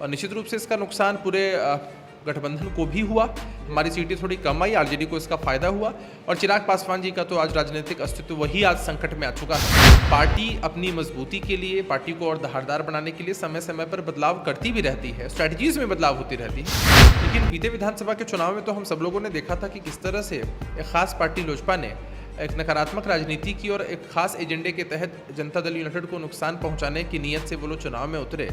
और निश्चित रूप से इसका नुकसान पूरे गठबंधन को भी हुआ। हमारी सीटें थोड़ी कम आई, आरजेडी को इसका फायदा हुआ और चिराग पासवान जी का तो आज राजनीतिक अस्तित्व वही आज संकट में आ चुका है। पार्टी अपनी मजबूती के लिए, पार्टी को और धारदार बनाने के लिए समय समय पर बदलाव करती भी रहती है, स्ट्रैटेजीज में बदलाव होती रहती है। लेकिन बीते विधानसभा के चुनाव में तो हम सब लोगों ने देखा था कि किस तरह से एक खास पार्टी लोजपा ने एक नकारात्मक राजनीति की और एक खास एजेंडे के तहत जनता दल यूनाइटेड को नुकसान पहुंचाने की नीयत से वो लोग चुनाव में उतरे।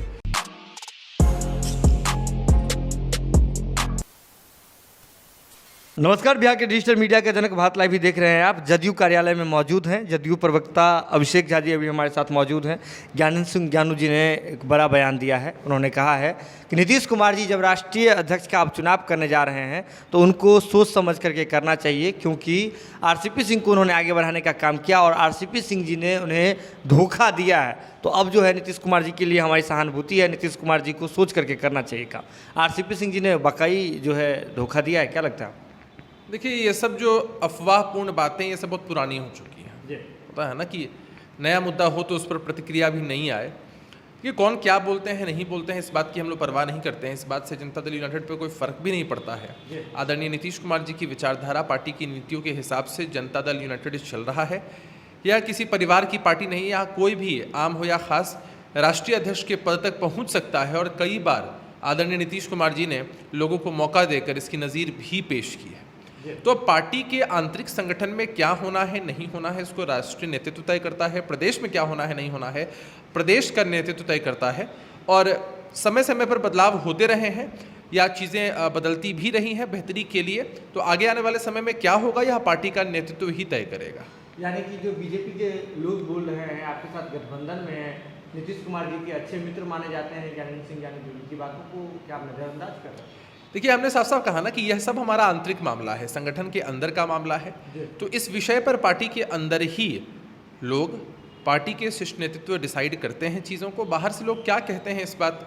नमस्कार, बिहार के डिजिटल मीडिया के जनक भारत लाइव भी देख रहे हैं आप। जदयू कार्यालय में मौजूद हैं। जदयू प्रवक्ता अभिषेक झा जी अभी हमारे साथ मौजूद हैं। ज्ञानेंद्र सिंह ज्ञानू जी ने एक बड़ा बयान दिया है। उन्होंने कहा है कि नीतीश कुमार जी जब राष्ट्रीय अध्यक्ष का आप चुनाव करने जा रहे हैं तो उनको सोच समझ करके करना चाहिए, क्योंकि आरसीपी सिंह को उन्होंने आगे बढ़ाने का काम किया और आरसीपी सिंह जी ने उन्हें धोखा दिया है। तो अब जो है नीतीश कुमार जी के लिए हमारी सहानुभूति है, नीतीश कुमार जी को सोच करके करना चाहिए काम। आरसीपी सिंह जी ने वाकई जो है धोखा दिया है, क्या लगता है? देखिए, ये सब जो अफवाहपूर्ण बातें ये सब बहुत पुरानी हो चुकी हैं। पता है ना कि नया मुद्दा हो तो उस पर प्रतिक्रिया भी नहीं आए। कि कौन क्या बोलते हैं नहीं बोलते हैं इस बात की हम लोग परवाह नहीं करते हैं। इस बात से जनता दल यूनाइटेड पे कोई फर्क भी नहीं पड़ता है। आदरणीय नीतीश कुमार जी की विचारधारा, पार्टी की नीतियों के हिसाब से जनता दल यूनाइटेड चल रहा है। यह किसी परिवार की पार्टी नहीं, यहाँ कोई भी आम हो या खास राष्ट्रीय अध्यक्ष के पद तक पहुँच सकता है। और कई बार आदरणीय नीतीश कुमार जी ने लोगों को मौका देकर इसकी नज़ीर भी पेश की है। तो पार्टी के आंतरिक संगठन में क्या होना है नहीं होना है इसको राष्ट्रीय नेतृत्व तय करता है। प्रदेश में क्या होना है नहीं होना है प्रदेश का नेतृत्व तय करता है। और समय समय पर बदलाव होते रहे हैं या चीज़ें बदलती भी रही हैं बेहतरी के लिए। तो आगे आने वाले समय में क्या होगा यह पार्टी का नेतृत्व ही तय करेगा। यानी कि जो बीजेपी के लोग बोल रहे हैं आपके साथ गठबंधन में है, नीतीश कुमार जी के अच्छे मित्र माने जाते हैं ज्ञानेंद्र सिंह ज्ञानू जी की बातों को क्या आप नजरअंदाज कर रहे हैं? देखिए, हमने साफ साफ कहा ना कि यह सब हमारा आंतरिक मामला है, संगठन के अंदर का मामला है। तो इस विषय पर पार्टी के अंदर ही लोग, पार्टी के शीर्ष नेतृत्व डिसाइड करते हैं चीज़ों को। बाहर से लोग क्या कहते हैं इस बात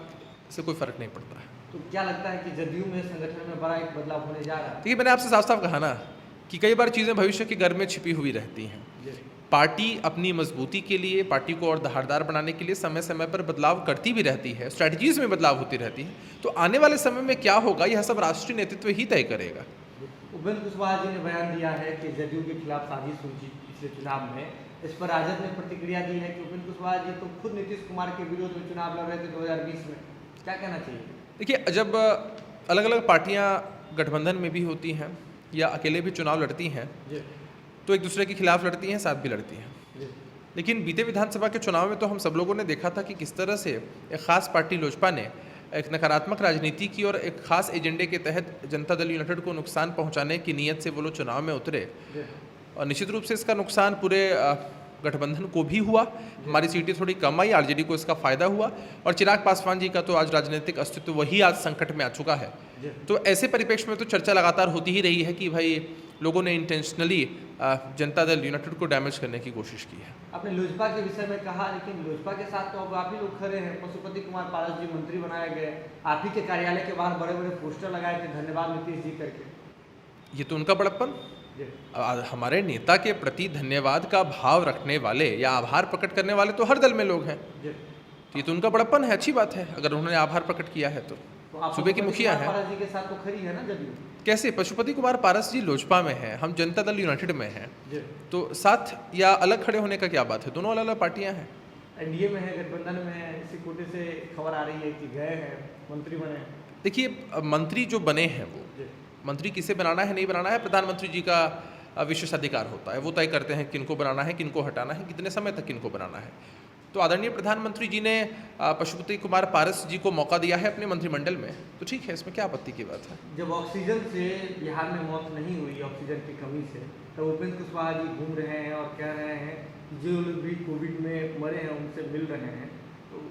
से कोई फर्क नहीं पड़ता है। तो क्या लगता है कि जदयू में संगठन में बड़ा एक बदलाव होने जा रहा है? देखिए, मैंने आपसे साफ साफ कहा ना कि कई बार चीज़ें भविष्य के घर में छिपी हुई रहती हैं। पार्टी अपनी मजबूती के लिए, पार्टी को और धारदार बनाने के लिए समय समय पर बदलाव करती भी रहती है, स्ट्रैटेजीज में बदलाव होती रहती है। तो आने वाले समय में क्या होगा यह सब राष्ट्रीय नेतृत्व ही तय करेगा। उपेंद्र कुशवाहा जी ने बयान दिया है कि जदयू के खिलाफ साजिश हुई पिछले चुनाव में। इस पर राजद ने प्रतिक्रिया दी है कि उपेंद्र कुशवाहा जी तो खुद नीतीश कुमार के विरोध में चुनाव लड़ रहे थे 2020 में। क्या कहना चाहिए? देखिए, जब अलग अलग पार्टियाँ गठबंधन में भी होती हैं या अकेले भी चुनाव लड़ती हैं तो एक दूसरे के खिलाफ लड़ती हैं, साथ भी लड़ती हैं। लेकिन बीते विधानसभा के चुनाव में तो हम सब लोगों ने देखा था कि किस तरह से एक खास पार्टी लोजपा ने एक नकारात्मक राजनीति की और एक खास एजेंडे के तहत जनता दल यूनाइटेड को नुकसान पहुंचाने की नीयत से वो लोग चुनाव में उतरे। और निश्चित रूप से इसका नुकसान पूरे गठबंधन को भी हुआ। हमारी सीटें थोड़ी कम आई, आरजेडी को इसका फायदा हुआ और चिराग पासवान जी का तो आज राजनीतिक अस्तित्व वही आज संकट में आ चुका है। तो ऐसे परिप्रेक्ष्य में तो चर्चा लगातार होती ही रही है कि भाई लोगों ने इंटेंशनली जनता दल यूनाइटेड को डैमेज करने की कोशिश की है। आपने लोजपा के विषय में कहा, लेकिन लोजपा के साथ तो अब आप ही लोग खड़े हैं। पशुपति कुमार पारस जी मंत्री बनाए गए, आप ही के कार्यालय के बाहर बड़े बड़े पोस्टर लगाए थे धन्यवाद नीतीश जी करके। ये तो उनका बड़प्पन। हमारे नेता के प्रति धन्यवाद का भाव रखने वाले या आभार प्रकट करने वाले तो हर दल में लोग हैं। ये तो उनका बड़प्पन है, अच्छी बात है अगर उन्होंने आभार प्रकट किया है। तो सूबे की मुखिया है। पारस जी के साथ तो खड़ी है ना जदयू। कैसे? पशुपति कुमार पारस जी लोजपा में हैं, हम जनता दल यूनाइटेड में हैं। तो साथ या अलग खड़े होने का क्या बात है? दोनों अलग अलग पार्टियां हैं। एनडीए में है, गठबंधन में है। इसी कोटे से खबर आ रही है कि गए हैं, मंत्री बने। देखिए, मंत्री जो बने हैं वो मंत्री किसे बनाना है नहीं बनाना है प्रधानमंत्री जी का विशेषाधिकार होता है। वो तय करते हैं किनको बनाना है, किनको हटाना है, कितने समय तक किनको बनाना है। तो आदरणीय प्रधानमंत्री जी ने पशुपति कुमार पारस जी को मौका दिया है अपने मंत्रिमंडल में, तो ठीक है, इसमें क्या आपत्ति की बात है। जब ऑक्सीजन से बिहार में मौत नहीं हुई, ऑक्सीजन की कमी से, तो उपेंद्र कुशवाहा जी घूम रहे हैं और कह रहे हैं जो लोग भी कोविड में मरे हैं उनसे मिल रहे हैं। तो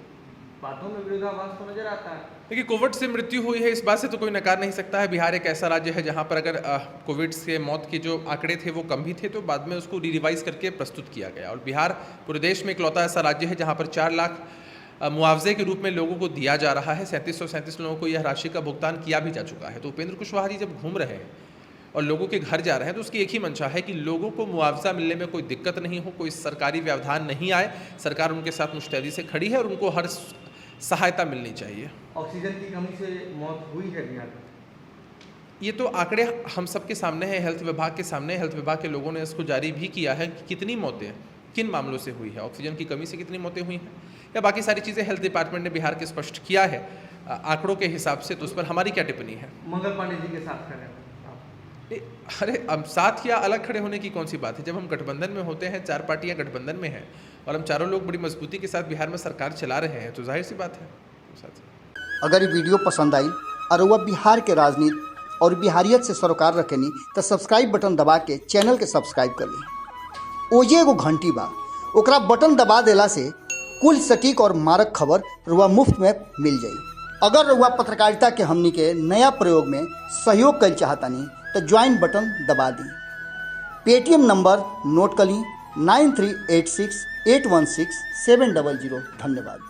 बातों में विरोधाभास तो नजर आता है। देखिए, कोविड से मृत्यु हुई है इस बात से तो कोई नकार नहीं सकता है। बिहार एक ऐसा राज्य है जहाँ पर अगर कोविड से मौत के जो आंकड़े थे वो कम भी थे, तो बाद में उसको रिवाइज करके प्रस्तुत किया गया। और बिहार पूरे देश में इकलौता ऐसा राज्य है जहाँ पर 4 लाख मुआवजे के रूप में लोगों को दिया जा रहा है। 3737 लोगों को यह राशि का भुगतान किया भी जा चुका है। तो उपेंद्र कुशवाहा जी जब घूम रहे हैं और लोगों के घर जा रहे हैं तो उसकी एक ही मंशा है कि लोगों को मुआवजा मिलने में कोई दिक्कत नहीं हो, कोई सरकारी व्यवधान नहीं आए। सरकार उनके साथ मुस्तैदी से खड़ी है और उनको हर सहायता मिलनी चाहिए। ऑक्सीजन की कमी से मौत हुई है बिहार में? ये तो आंकड़े हम सबके सामने हैं, हेल्थ विभाग के सामने। हेल्थ विभाग के लोगों ने इसको जारी भी किया है कि कितनी मौतें किन मामलों से हुई है, ऑक्सीजन की कमी से कितनी मौतें हुई हैं, या बाकी सारी चीज़ें हेल्थ डिपार्टमेंट ने बिहार के स्पष्ट किया है आंकड़ों के हिसाब से। तो उस पर हमारी क्या टिप्पणी है? मंगल पांडे जी के साथ खड़े हैं अरे अब साथ या अलग खड़े होने की कौन सी बात है? जब हम गठबंधन में होते हैं, 4 पार्टियां गठबंधन में हैं और हम चारों लोग बड़ी मजबूती के साथ बिहार में सरकार चला रहे हैं, तो जाहिर सी बात है। अगर ये वीडियो पसंद आई और वह बिहार के राजनीति और बिहारियत से सरोकार रखेनी तो सब्सक्राइब बटन दबा के चैनल के सब्सक्राइब कर ली। ओजे एगो घंटी बा, ओकरा बटन दबा देला से कुल सटीक और मारक खबर रुआ मुफ्त में मिल जाई। अगर रुआ पत्रकारिता के हमनी के नया प्रयोग में सहयोग कर चाहतानी तो ज्वाइन बटन दबा दी। पेटीएम नंबर नोट कर ली 9386816700। धन्यवाद।